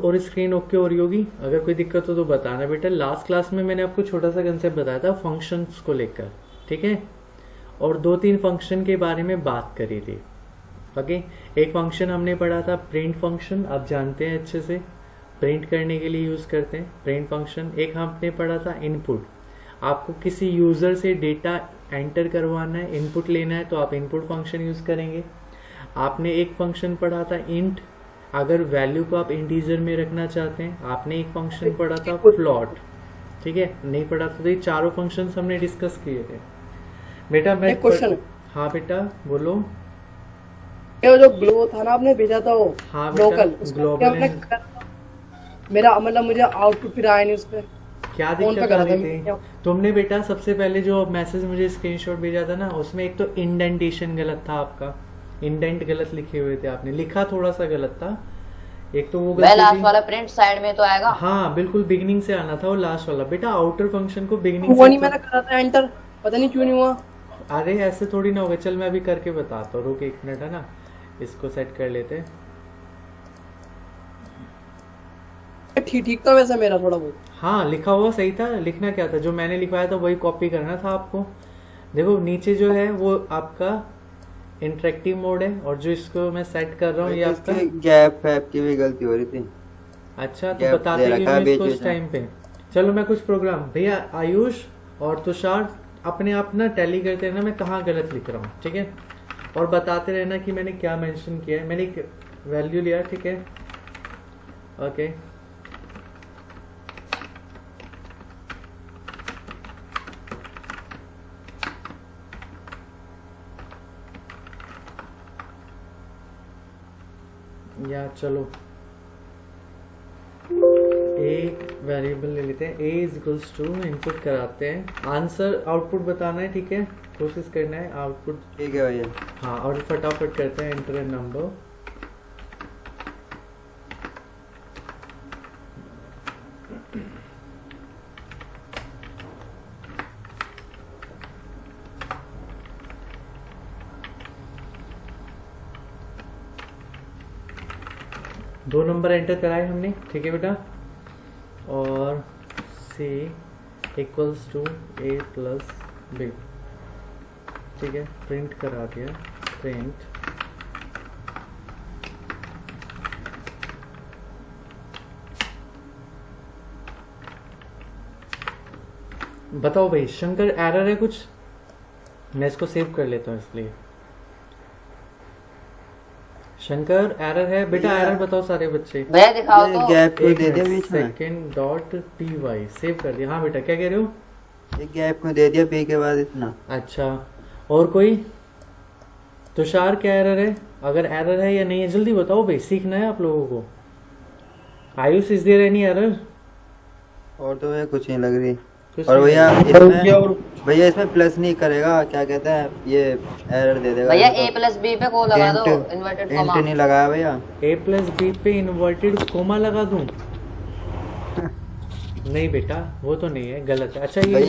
और screen okay हो रही होगी। अगर कोई दिक्कत हो तो बताना बेटा। लास्ट क्लास में मैंने आपको छोटा सा कंसेप्ट बताया था फंक्शंस को लेकर, ठीक है, और 2-3 फंक्शन के बारे में बात करी थी। ओके, एक फंक्शन हमने पढ़ा था प्रिंट फंक्शन, आप जानते हैं अच्छे से, प्रिंट करने के लिए यूज करते हैं प्रिंट फंक्शन। एक हमने पढ़ा था इनपुट, आपको किसी यूजर से डेटा एंटर करवाना है, इनपुट लेना है, तो आप इनपुट फंक्शन यूज करेंगे। आपने एक फंक्शन पढ़ा था इंट, अगर वैल्यू को आप इंटीजर में रखना चाहते हैं। आपने एक फंक्शन पढ़ा था फ्लॉट, ठीक है, नहीं पढ़ा था। तो ये चारों फंक्शंस हमने डिस्कस किए थे बेटा। मैं क्वेश्चन, हाँ बेटा बोलो। ये जो ग्लो था ना आपने भेजा था वो, हाँ लोकल, बेटा, ग्लोबल मेरा मतलब मुझे आउटपुट फिर आया नहीं उस पे। क्या फोन पे दिक्कत करा आ था रही थी? तुमने बेटा सबसे पहले जो मैसेज मुझे स्क्रीनशॉट भेजा था ना, उसमें एक तो इंडेंटेशन गलत था आपका, इंडेंट गलत लिखे हुए थे आपने, लिखा थोड़ा सा गलत था। एक तो वो गलती लास्ट थी। वाला प्रिंट साइड में तो आएगा। हाँ बिल्कुल, बिगिनिंग से आना था वो लास्ट वाला बेटा। आउटर फंक्शन को बिगिनिंग वो नहीं से मैंने करा था एंटर, पता नहीं क्यों नहीं हुआ। अरे ऐसे थोड़ी ना होगा। चल मैं अभी करके बताता हूँ, रुक 1 मिनट, है ना, इसको सेट कर लेते हैं। ठीक ठीक था वैसे मेरा थोड़ा बहुत। हाँ लिखा हुआ सही था, लिखना क्या था, जो मैंने लिखवाया था वही कॉपी करना था आपको। देखो नीचे जो है वो आपका इंटरेक्टिव मोड है, और जो इसको मैं सेट कर रहा हूँ ये आपका गैप फैप की भी गलती हो रही थी। अच्छा, तो बताते क्यों नहीं इसको इस टाइम पे। चलो मैं कुछ प्रोग्राम, भैया आयुष और तुषार अपने आप ना टैली करते रहना मैं कहाँ गलत लिख रहा हूँ, ठीक है, और बताते रहना कि मैंने क्या मेंशन किया है। मैंने एक वैल्यू लिया, ठीक है, ओके। या चलो एक वेरिएबल ले लेते हैं, a is equals to, input कराते हैं, आंसर आउटपुट बताना है, ठीक है, कोशिश करना है आउटपुट, ठीक है भैया। हाँ, और फटाफट करते हैं एंटर ए नंबर। दो नंबर एंटर कराए हमने, ठीक है बेटा, और c equals to a plus b, ठीक है, प्रिंट करा दिया, प्रिंट बताओ भाई शंकर एरर है कुछ? मैं इसको सेव कर लेता हूँ इसलिए। शंकर एरर है बेटा, एरर बताओ सारे बच्चे। भैया दिखाओ तो। गैप को दे दिया बीच में, सेकंड डॉट py सेव कर दिया। हाँ बेटा क्या कह रहे हो? एक गैप में दे दिया p के बाद इतना। अच्छा, और कोई? तुषार क्या एरर है? अगर एरर है या नहीं है जल्दी बताओ भाई, सीखना है आप लोगों को। Ayush is there any error? और तो भैया कुछ नहीं लग रही। कुछ और नहीं भैया लग भैया इसमें प्लस नहीं करेगा, क्या कहते हैं, ये एरर दे देगा भैया a प्लस b पे को लगा दो, इन्वर्टेड इंट कॉमा। नहीं लगाया भैया। a प्लस बी पे इन्वर्टेड कोमा लगा दूं? नहीं बेटा वो तो नहीं है, गलत है। अच्छा ये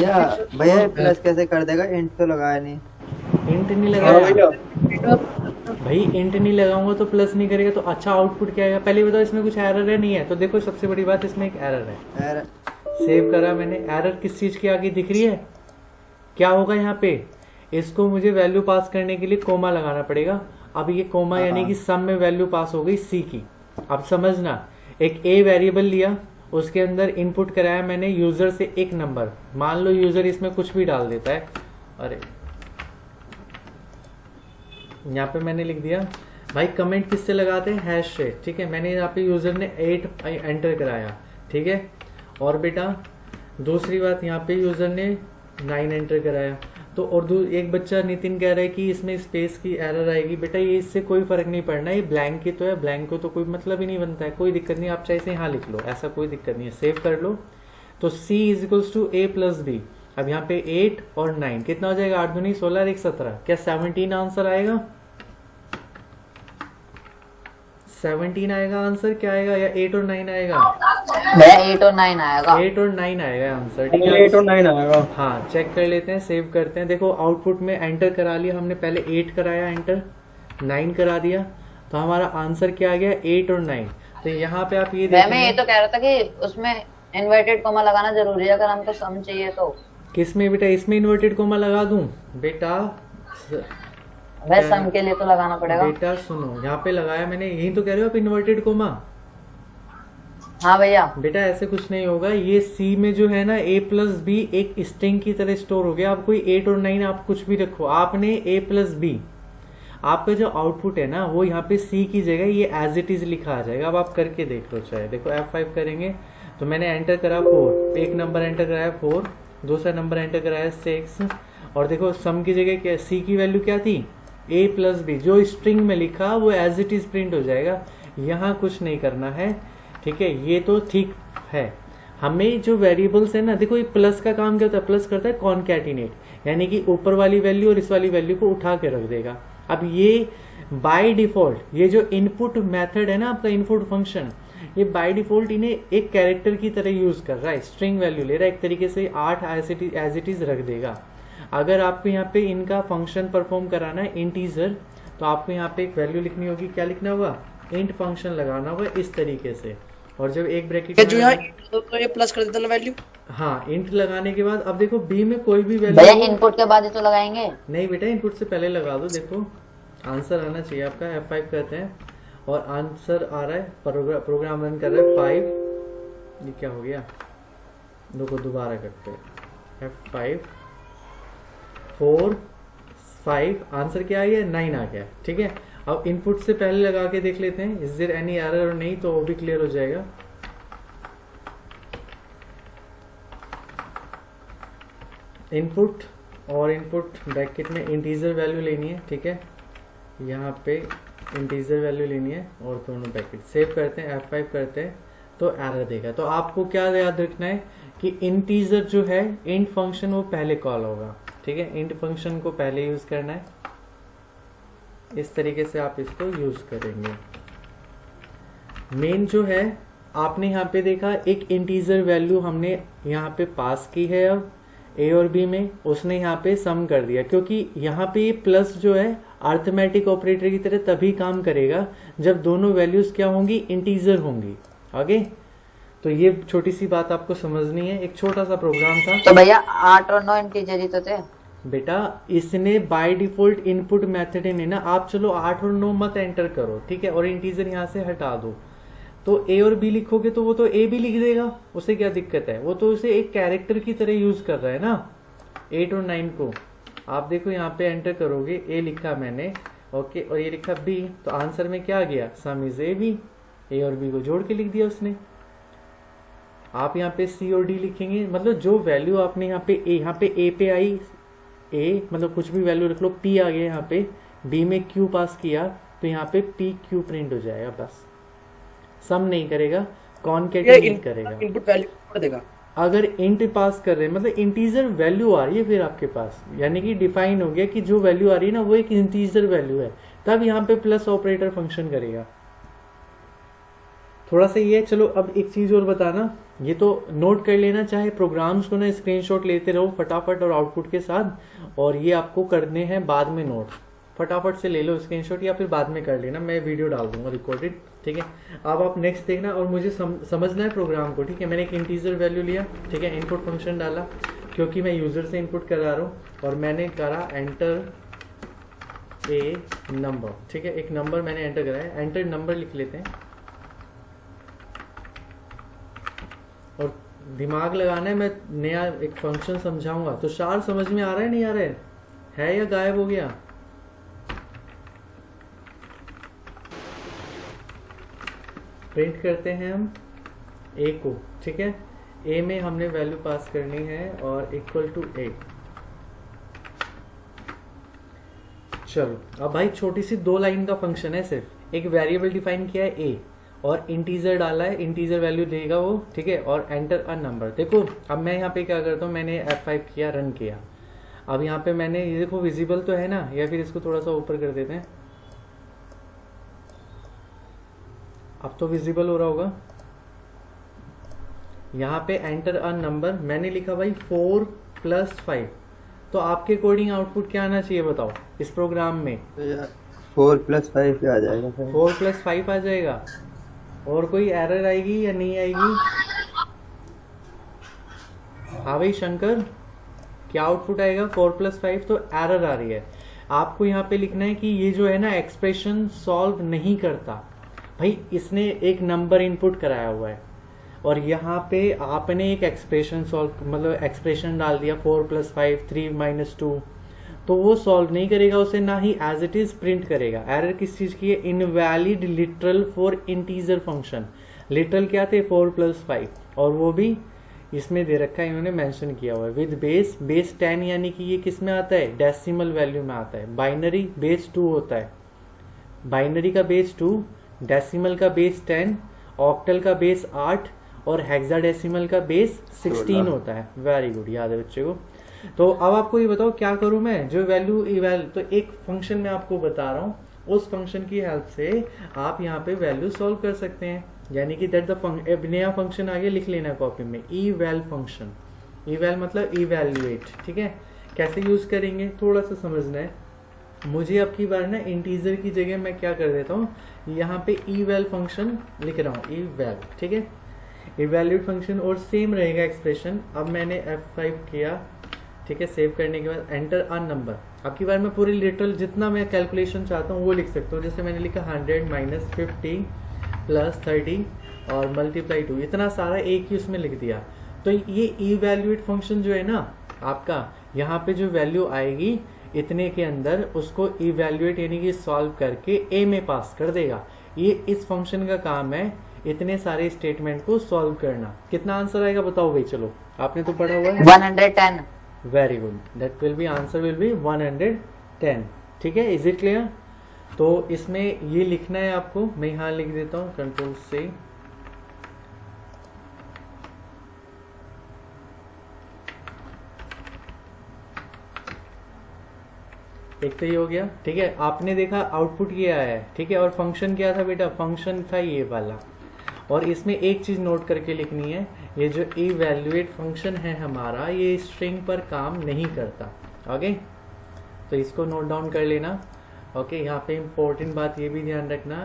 भैया प्लस कैसे कर देगा, इंट तो लगाया नहीं। इंट नहीं लगाया भाई, इंट नहीं लगाऊंगा तो प्लस नहीं करेगा, तो अच्छा आउटपुट क्या आएगा? पहले बताओ इसमें कुछ एरर है नहीं है? तो देखो सबसे बड़ी बात इसमें एक एरर है। एरर सेव करा मैंने, एरर किस चीज की आगे दिख रही है? क्या होगा यहाँ पे? इसको मुझे वैल्यू पास करने के लिए कोमा लगाना पड़ेगा। अब ये कोमा यानी कि सम में वैल्यू पास हो गई सी की। अब समझना, एक ए वेरिएबल लिया, उसके अंदर इनपुट कराया मैंने यूजर से एक नंबर, मान लो यूजर इसमें कुछ भी डाल देता है, अरे यहाँ पे मैंने लिख दिया भाई, कमेंट किससे लगाते हैं? हैश से, ठीक है। मैंने यहाँ पे यूजर ने 8 एंटर कराया, ठीक है। और बेटा दूसरी बात, यहाँ पे यूजर ने 9 एंटर कराया, तो और एक बच्चा नितिन कह रहा है कि इसमें स्पेस की एरर आएगी। बेटा ये इससे कोई फर्क नहीं पड़ना, ये ब्लैंक की तो है, ब्लैंक को तो कोई मतलब ही नहीं बनता है, कोई दिक्कत नहीं, आप चाहे से यहाँ लिख लो, ऐसा कोई दिक्कत नहीं है, सेव कर लो। तो c is equals to a plus b. अब यहाँ पे 8 और 9 कितना हो जाएगा? 8 दूनी 16 और 1 17, क्या 17 आंसर आएगा? 17 आएगा आंसर, क्या आएगा? या 8 और 9 आएगा? 8 और 9 आएगा। 8 और 9 आएगा आंसर, ठीक है। 8 और 9 आएगा। हाँ चेक कर लेते हैं, सेव करते हैं। देखो आउटपुट में एंटर करा लिया हमने, पहले 8 कराया एंटर, 9 करा दिया, तो हमारा आंसर क्या आ गया? 8 और 9। तो यहाँ पे आप ये मैं ये देखेंगे, तो कह रहा था कि उसमें इन्वर्टेड कॉमा लगाना जरूरी है अगर हमको सम चाहिए तो। किसमें बेटा, इसमें इन्वर्टेड कोमा लगा दूं बेटा? वह सम के लिए तो लगाना पड़ेगा। बेटा सुनो, यहाँ पे लगाया मैंने, यही तो कह रहे हो आप इन्वर्टेड कोमा। हाँ भैया। बेटा ऐसे कुछ नहीं होगा, ये सी में जो है ना a प्लस बी एक स्ट्रिंग की तरह स्टोर हो गया। आप कोई 8 और 9 आप कुछ भी रखो, आपने a प्लस बी, आपका जो आउटपुट है ना वो यहाँ पे सी की जगह ये एज इट इज लिखा आ जाएगा। अब आप करके देख लो, चाहे देखो F5 करेंगे तो मैंने एंटर करा 4, एक नंबर एंटर कराया 4, दूसरा नंबर एंटर कराया 6, और देखो सम की जगह क्या, सी की वैल्यू क्या थी a प्लस बी, जो स्ट्रिंग में लिखा वो एज इट इज प्रिंट हो जाएगा। यहाँ कुछ नहीं करना है, ठीक है, ये तो ठीक है। हमें जो वेरिएबल्स है ना, देखो ये प्लस का काम क्या होता है, प्लस करता है कॉनकैटिनेट, यानी कि ऊपर वाली वैल्यू और इस वाली वैल्यू को उठा के रख देगा। अब ये बाय डिफॉल्ट ये जो इनपुट मेथड है ना आपका इनपुट फंक्शन, ये बाय डिफॉल्ट इन्हें एक कैरेक्टर की तरह यूज कर रहा है, स्ट्रिंग वैल्यू ले रहा है, एक तरीके से 8 एज इट इज रख देगा। अगर आपको यहाँ पे इनका फंक्शन परफॉर्म कराना है इंटीजर, तो आपको यहाँ पे एक वैल्यू लिखनी होगी, क्या लिखना होगा, इंट फंक्शन लगाना होगा इस तरीके से, और जब एक ब्रैकेट ये जो यहाँ तो ये प्लस कर देता ना वैल्यू। हाँ, इंट लगाने के बाद अब देखो बी में कोई भी भैया वैल्यू इनपुट के बाद ही तो लगाएंगे। नहीं बेटा, इनपुट से पहले लगा दो। देखो आंसर आना चाहिए आपका, F5 करते हैं और आंसर आ रहा है, प्रोग्राम रन कर रहा है 5, ये क्या हो गया, देखो दोबारा करते हैं F5 4 5, आंसर क्या आ गया 9 आ गया, ठीक है। अब इनपुट से पहले लगा के देख लेते हैं, इज देयर एनी एरर, और नहीं तो वो भी क्लियर हो जाएगा। इनपुट और इनपुट ब्रैकेट में इंटीजर वैल्यू लेनी है, ठीक है, यहाँ पे इंटीजर वैल्यू लेनी है और दोनों ब्रैकेट सेव करते हैं, F5 करते हैं तो एरर देगा। तो आपको क्या याद रखना है कि इंटीजर जो है इंट फंक्शन वो पहले कॉल होगा, ठीक है, इंट फंक्शन को पहले यूज करना है, इस तरीके से आप इसको यूज करेंगे। मेन जो है आपने यहाँ पे देखा एक इंटीजर वैल्यू हमने यहाँ पे पास की है, अब ए और बी में उसने यहाँ पे सम कर दिया, क्योंकि यहाँ पे ये प्लस जो है अर्थमेटिक ऑपरेटर की तरह तभी काम करेगा जब दोनों वैल्यूज क्या होंगी, इंटीजर होंगी। आगे तो ये छोटी सी बात आपको समझनी है, एक छोटा सा प्रोग्राम था। तो भैया 8 और 9 इंटीजर ही तो थे बेटा, इसने बाय डिफॉल्ट इनपुट मेथड ने ना, आप चलो 8 और 9 मत एंटर करो, ठीक है, और इंटीजर यहाँ से हटा दो, तो ए और बी लिखोगे तो वो तो ए भी लिख देगा, उसे क्या दिक्कत है, वो तो उसे एक कैरेक्टर की तरह यूज कर रहा है ना 8 और 9 को। आप देखो यहाँ पे एंटर करोगे, ए लिखा मैंने, ओके, और ये लिखा बी, तो आंसर में क्या आ गया, सम इज ए बी, ए और बी को जोड़ के लिख दिया उसने। आप यहाँ पे सी और डी लिखेंगे, मतलब जो वैल्यू आपने यहाँ पे ए पे आई, ए मतलब कुछ भी वैल्यू रख लो, पी आ गया यहाँ पे, बी में क्यू पास किया तो यहाँ पे पी क्यू प्रिंट हो जाएगा, बस सम नहीं करेगा, कॉनकैटिनेट करेगा, इनपुट वैल्यू कर देगा। अगर इंट पास कर रहे हैं मतलब इंटीजर वैल्यू आ रही है फिर आपके पास, यानी कि डिफाइन हो गया कि जो वैल्यू आ रही है ना वो एक इंटीजर वैल्यू है, तब यहाँ पे प्लस ऑपरेटर फंक्शन करेगा। थोड़ा सा ये, चलो अब एक चीज और बताना, ये तो नोट कर लेना, चाहे प्रोग्राम्स को ना स्क्रीनशॉट लेते रहो फटाफट और आउटपुट के साथ, और ये आपको करने हैं बाद में नोट, फटाफट से ले लो स्क्रीनशॉट या फिर बाद में कर लेना, मैं वीडियो डाल दूंगा रिकॉर्डेड, ठीक है। अब आप नेक्स्ट देखना और मुझे समझना है प्रोग्राम को, ठीक है। मैंने एक इंटीजर वैल्यू लिया, ठीक है, इनपुट फंक्शन डाला, क्योंकि मैं यूजर से इनपुट करा रहा हूँ, और मैंने करा एंटर ए नंबर, ठीक है, एक नंबर मैंने एंटर कराया, एंटर नंबर लिख लेते हैं, और दिमाग लगाना है, मैं नया एक फंक्शन समझाऊंगा, तो शार समझ में आ रहा है नहीं आ रहा है या गायब हो गया? प्रिंट करते हैं हम ए को, ठीक है, ए में हमने वैल्यू पास करनी है और इक्वल टू ए। चलो अब भाई छोटी सी 2 लाइन का फंक्शन है, सिर्फ एक वेरिएबल डिफाइन किया है ए और इंटीजर डाला है, इंटीजर वैल्यू देगा वो, ठीक है, और एंटर अ नंबर। देखो अब मैं यहाँ पे क्या करता हूँ, मैंने F5 किया, रन किया, अब यहाँ पे मैंने ये देखो विजिबल तो है ना, या फिर इसको थोड़ा सा ऊपर कर देते हैं, अब तो विजिबल हो रहा होगा। यहाँ पे एंटर अ नंबर मैंने लिखा भाई 4 + 5, तो आपके कोडिंग आउटपुट क्या आना चाहिए बताओ इस प्रोग्राम में? 4 + 5 आ जाएगा, 4 + 5 आ जाएगा। और कोई एरर आएगी या नहीं आएगी? हाँ भाई शंकर, क्या आउटपुट आएगा? 4+5 तो एरर आ रही है। आपको यहाँ पे लिखना है कि ये जो है ना एक्सप्रेशन सॉल्व नहीं करता। भाई इसने एक नंबर इनपुट कराया हुआ है और यहाँ पे आपने एक एक्सप्रेशन सॉल्व मतलब एक्सप्रेशन डाल दिया 4+5 3 - 2, तो वो सॉल्व नहीं करेगा उसे, ना ही एज इट इज प्रिंट करेगा। एरर किस चीज की है? Invalid literal for integer function. Literal क्या थे? 4+5, और वो भी इसमें दे रखा है, इन्होंने मेंशन किया हुआ है विद बेस 10, यानी कि ये किस में आता है? डेसिमल वैल्यू में आता है। बाइनरी बेस 2 होता है, बाइनरी का बेस 2, डेसिमल का बेस 10, ऑक्टल का बेस 8 और हेक्साडेसिमल का बेस 16 होता है। वेरी गुड, याद है बच्चे को। तो अब आपको ये बताओ क्या करूं मैं? जो वैल्यू तो एक फंक्शन में आपको बता रहा हूं, उस फंक्शन की हेल्प से आप यहाँ पे वैल्यू सॉल्व कर सकते हैं। यानी कि दैट द नया फंक्शन आगे लिख लेना कॉपी में, इवैल फंक्शन। इवैल मतलब इवैल्यूएट, ठीक है? कैसे यूज करेंगे थोड़ा सा समझना है मुझे। अब की बार ना इंटीजर की जगह मैं क्या कर देता हूँ, यहाँ पे इवैल फंक्शन लिख रहा हूँ, इवैल, ठीक है? इवैल्यूएट फंक्शन और सेम रहेगा एक्सप्रेशन। अब मैंने F5 किया, ठीक है? सेव करने के बाद एंटर अ नंबर। अब की बार मैं पूरी लिटरल जितना मैं कैलकुलेशन चाहता हूँ वो लिख सकता हूँ। जैसे मैंने लिखा 100 - 50 + 30 और ×2, इतना सारा एक ही उसमें लिख दिया। तो ये इवैल्यूएट फंक्शन जो है ना आपका, यहाँ पे जो वैल्यू आएगी इतने के अंदर उसको इवैल्यूएट यानी कि सॉल्व करके ए में पास कर देगा। ये इस फंक्शन का काम है, इतने सारे स्टेटमेंट को सॉल्व करना। कितना आंसर आएगा बताओ भाई? चलो, आपने तो पढ़ा हुआ है। 110। Very good, that will be answer will be 110, ठीक है? Is it clear? तो इसमें ये लिखना है आपको, मैं यहाँ लिख देता हूँ Ctrl+C। एक तो ये हो गया, ठीक है? आपने देखा आउटपुट ये आया है, ठीक है? और फंक्शन क्या था बेटा? फंक्शन था ये वाला। और इसमें एक चीज नोट करके लिखनी है, ये जो इवैल्यूएट फंक्शन है हमारा, ये स्ट्रिंग पर काम नहीं करता। ओके, तो इसको नोट डाउन कर लेना। ओके, यहाँ पे इम्पोर्टेंट बात ये भी ध्यान रखना,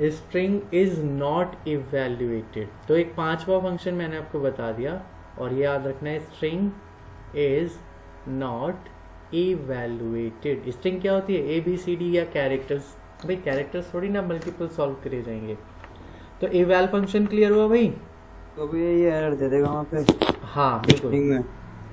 स्ट्रिंग इज नॉट इवैल्यूएटेड। तो एक 5वां फंक्शन मैंने आपको बता दिया, और ये याद रखना है, string is not evaluated. String क्या होती है? ABCD या कैरेक्टर्स। भाई कैरेक्टर्स थोड़ी ना मल्टीपल सॉल्व करे जाएंगे। तो इवैल फंक्शन क्लियर हुआ भाई? तो भी ये एरर दे देगा वहाँ पे। हाँ बिल्कुल,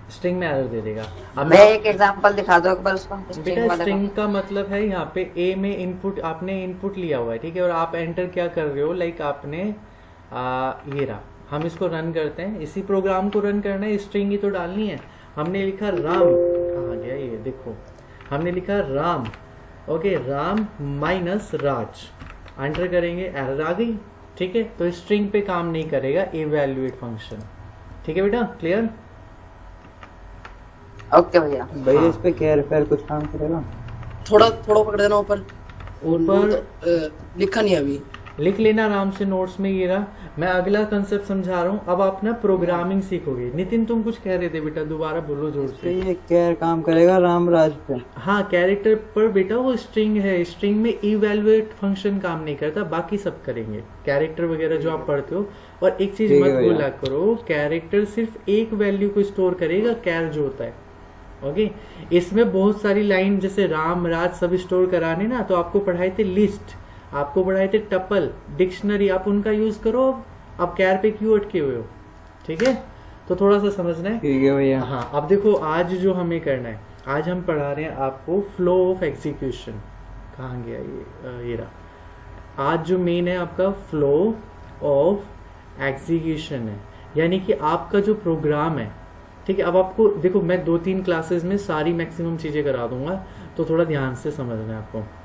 स्ट्रिंग में एरर दे देगा। अब मैं एक एग्जांपल दिखा दो एक बार उसका। बेटा स्ट्रिंग का मतलब है यहाँ पे ए में इनपुट, आपने इनपुट लिया हुआ है, ठीक है? और आप एंटर क्या कर रहे हो? लाइक आपने ये रहा, हम इसको रन करते हैं, इसी प्रोग्राम को रन करना है, स्ट्रिंग ही तो डालनी है। हमने लिखा राम, कहाँ गया ये? देखो, हमने लिखा राम। ओके, राम -राज, एंटर करेंगे, एरर आ गई, ठीक है? तो स्ट्रिंग पे काम नहीं करेगा इवैल्यूएट फंक्शन, ठीक है बेटा? क्लियर? ओके भैया। भैया इस पे केयर फेयर कुछ काम करेगा? थोड़ा पकड़ देना ऊपर। ऊपर लिखा नहीं अभी, लिख लेना आराम से नोट्स में। ये रहा, मैं अगला कंसेप्ट समझा रहा हूँ। अब आप ना प्रोग्रामिंग सीखोगे। नितिन तुम कुछ कह रहे थे बेटा, दोबारा बोलो जोर से। ये केयर काम करेगा रामराज पे? हाँ, कैरेक्टर पर बेटा वो स्ट्रिंग है, स्ट्रिंग में इवैल्यूएट फंक्शन काम नहीं करता, बाकी सब करेंगे, कैरेक्टर वगैरह जो आप पढ़ते हो। और एक चीज मत भूला करो, कैरेक्टर सिर्फ एक वैल्यू को स्टोर करेगा, कैर जो होता है। ओके, इसमें बहुत सारी लाइन जैसे राम राज सब स्टोर कराने ना, तो आपको पढ़ाए थे लिस्ट, आपको पढ़ाए थे टपल, डिक्शनरी, आप उनका यूज करो। अब कैर पे क्यों अटके हुए हो? ठीक है, तो थोड़ा सा समझना है। ठीक है भैया। हाँ, अब देखो आज जो हमें करना है, आज हम पढ़ा रहे हैं आपको फ्लो ऑफ एग्जीक्यूशन। कहाँ गया ये रहा। आज जो मेन है आपका फ्लो ऑफ एग्जीक्यूशन है, यानी कि आपका जो प्रोग्राम है, ठीक है? अब आपको देखो, मैं 2-3 क्लासेस में सारी मैक्सिमम चीजें करा दूंगा, तो थोड़ा ध्यान से समझना है।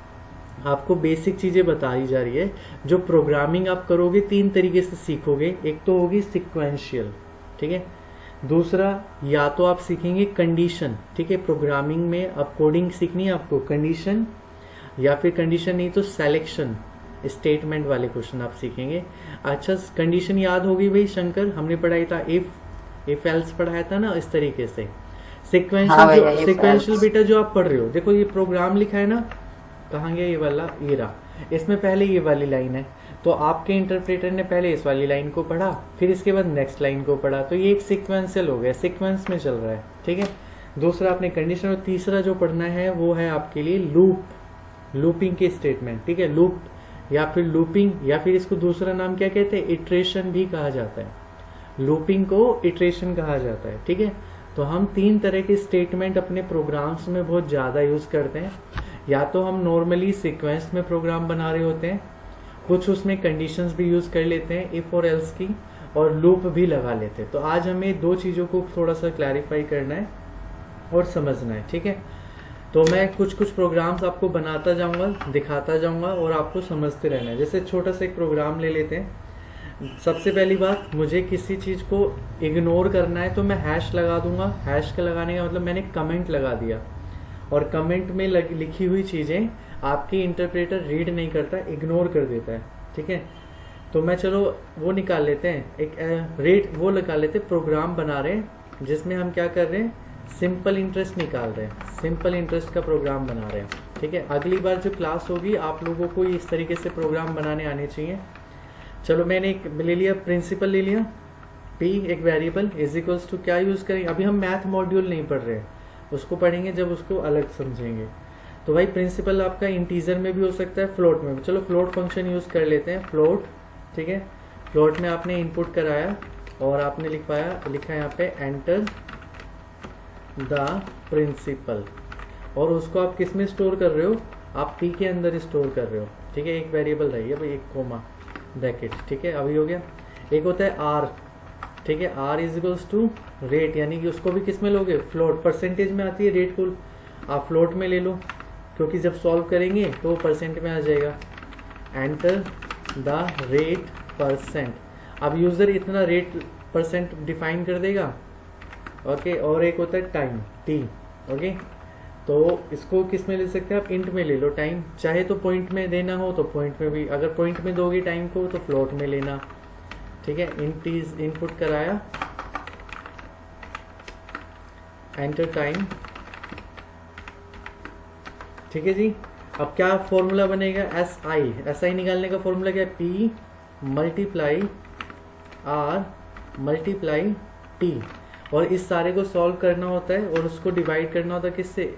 आपको बेसिक चीजें बताई जा रही है। जो प्रोग्रामिंग आप करोगे 3 तरीके से सीखोगे। एक तो होगी सिक्वेंशियल, ठीक है? दूसरा, या तो आप सीखेंगे कंडीशन, ठीक है? प्रोग्रामिंग में अब कोडिंग सीखनी है आपको, कंडीशन, या फिर कंडीशन नहीं तो सिलेक्शन, स्टेटमेंट वाले क्वेश्चन आप सीखेंगे। अच्छा, कंडीशन याद होगी भाई शंकर, हमने पढ़ाई था इफ एल्स पढ़ाया था ना, इस तरीके से। सिक्वेंशियल बेटा जो आप पढ़ रहे हो, देखो ये प्रोग्राम लिखा है ना, कहाँ गया ये वाला, ये रहा, इसमें पहले ये वाली लाइन है, तो आपके इंटरप्रेटर ने पहले इस वाली लाइन को पढ़ा, फिर इसके बाद नेक्स्ट लाइन को पढ़ा, तो ये एक सीक्वेंशियल हो गया, सीक्वेंस में चल रहा है, ठीक है। दूसरा आपने कंडीशन, और तीसरा जो पढ़ना है वो है आपके लिए लूप, लूपिंग के स्टेटमेंट, ठीक है। लूप या फिर लूपिंग, या फिर इसको दूसरा नाम क्या कहते हैं, इटरेशन भी कहा जाता है। लूपिंग को इटरेशन कहा जाता है, ठीक है। तो हम 3 तरह के स्टेटमेंट अपने प्रोग्राम्स में बहुत ज़्यादा यूज़ करते हैं। या तो हम नॉर्मली सीक्वेंस में प्रोग्राम बना रहे होते हैं, कुछ उसमें कंडीशंस भी यूज़ कर लेते हैं इफ और एल्स की, और लूप भी लगा लेते हैं। तो आज हमें 2 चीज़ों को थोड़ा सा क्लैरिफाई करना है और समझना है, ठीक है। तो मैं कुछ कुछ प्रोग्राम्स आपको बनाता जाऊंगा, दिखाता जाऊंगा, और आपको समझते रहना है। जैसे छोटा सा एक प्रोग्राम ले लेते हैं। सबसे पहली बात, मुझे किसी चीज़ को इग्नोर करना है तो मैं हैश लगा दूंगा। हैश का लगाने का मतलब मैंने कमेंट लगा दिया, और कमेंट में लिखी हुई चीज़ें आपकी इंटरप्रेटर रीड नहीं करता, इग्नोर कर देता है, ठीक है। तो मैं चलो वो निकाल लेते हैं, एक रेट वो निकाल लेते हैं। प्रोग्राम बना रहे हैं जिसमें हम क्या कर रहे हैं, सिंपल इंटरेस्ट निकाल रहे हैं, सिंपल इंटरेस्ट का प्रोग्राम बना रहे हैं, ठीक है। अगली बार जो क्लास होगी आप लोगों को इस तरीके से प्रोग्राम बनाने आने चाहिए। चलो मैंने एक ले लिया, प्रिंसिपल ले लिया, पी एक वेरिएबल इज इक्वल्स टू, क्या यूज़ करेंगे, अभी हम मैथ मॉड्यूल नहीं पढ़ रहे हैं, उसको पढ़ेंगे जब उसको अलग समझेंगे। तो भाई प्रिंसिपल आपका इंटीजर में भी हो सकता है, फ्लोट में भी। चलो फ्लोट फंक्शन यूज़ कर लेते हैं, फ्लोट, ठीक है। फ्लोट में आपने इनपुट कराया और आपने लिखा यहाँ पे एंटर द प्रिंसिपल, और उसको आप किस में स्टोर कर रहे हो, आप पी के अंदर स्टोर कर रहे हो, ठीक है। एक वेरिएबल रही है भाई, एक कोमा ब्रैकेट, ठीक है। अभी हो गया। एक होता है आर, ठीक है, r is equals to rate, यानी कि उसको भी किस में लोगे, फ्लोट, परसेंटेज में आती है रेट को, आप फ्लोट में ले लो, क्योंकि जब सॉल्व करेंगे तो परसेंट में आ जाएगा। एंटर द रेट परसेंट, अब यूजर इतना रेट परसेंट डिफाइन कर देगा, ओके। और एक होता है टाइम, टी, ओके। तो इसको किस में ले सकते हैं आप, इंट में ले लो टाइम, चाहे तो पॉइंट में देना हो तो पॉइंट में भी, अगर पॉइंट में दोगे टाइम को तो फ्लोट में लेना, ठीक है। इंट इज इनपुट कराया, एंटर टाइम, ठीक है जी। अब क्या फॉर्मूला बनेगा, एस आई निकालने का फॉर्मूला क्या है, p multiply r multiply t, और इस सारे को सॉल्व करना होता है और उसको डिवाइड करना होता है किससे,